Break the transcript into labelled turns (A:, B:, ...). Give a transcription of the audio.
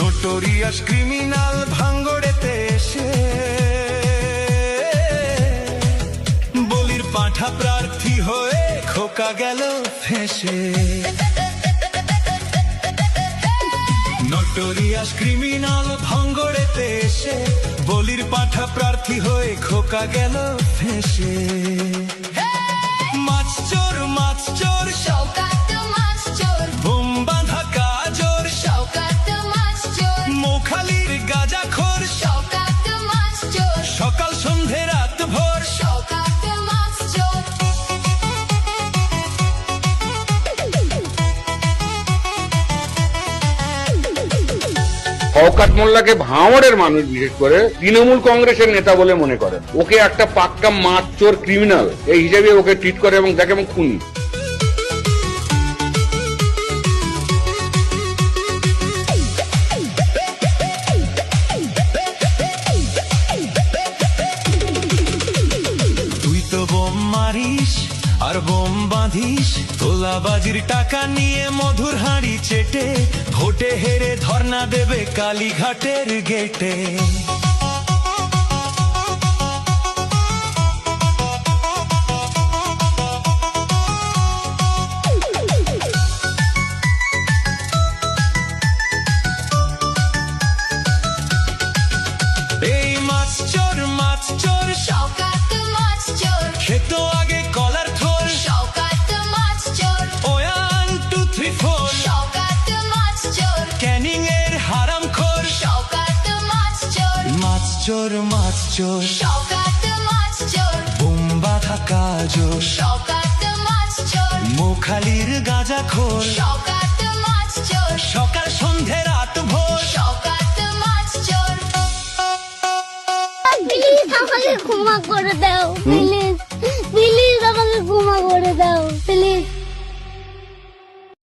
A: Notorious criminal ভাঙ্গড়েতে এসে বলির পাঁঠা প্রার্থী হয়ে খোকা গেল ফেঁসে। নোটোরিয়াস ক্রিমিনাল ভাঙ্গড়েতে এসে বলির পাঁঠা প্রার্থী হয়ে খোকা গেল ফেঁসে। মাছ চোর
B: শওকত মাছ চোর,
A: বোম বাঁধা কাজর
B: শওকত মাছ চোর,
A: মোখালির গাঁজাখোর
B: শওকত মাছ চোর,
A: সকাল সন্ধে রাত ভোর
B: শওকত মাছ চোর।
C: শওকত মোল্লাকে ভাঙড়ের মানুষ বিশেষ করে তৃণমূল কংগ্রেসের নেতা বলে মনে করেন। ওকে একটা পাক্কা মাছ চোর ক্রিমিনাল এই হিসেবে ওকে ট্রিট করে এবং দেখে এবং খুনি।
A: তুই তো বোম মারিস আর বোম বাঁধিস, তোলাবাজির টাকা নিয়ে মধুর হাঁড়ি চেটে ভোটে হেরে ধর্ণা দেবে কালীঘাটের গেটে। এই মাছ চোর
B: শওকত মাছ চোর,
A: খেত আগে কলার থোর
B: শওকত মাছ চোর,
A: 1 2 3 4
B: শওকত মাছ চোর,
A: ক্যানিং এর হারাম খোর।
B: শওকত মাছ চোর,
A: মাছ চোর
B: শওকত মাছ চোর,
A: বোম বাঁধা কাজর
B: শওকত মাছ চোর,
A: মোখালির গাঁজাখোর
B: শওকত মাছ চোর,
A: সকাল সন্ধে রাত ভোর।
B: শওকত মাছ চোর।
D: প্লিজ আমাকে ক্ষমা করে দাও, প্লিজ প্লিজ।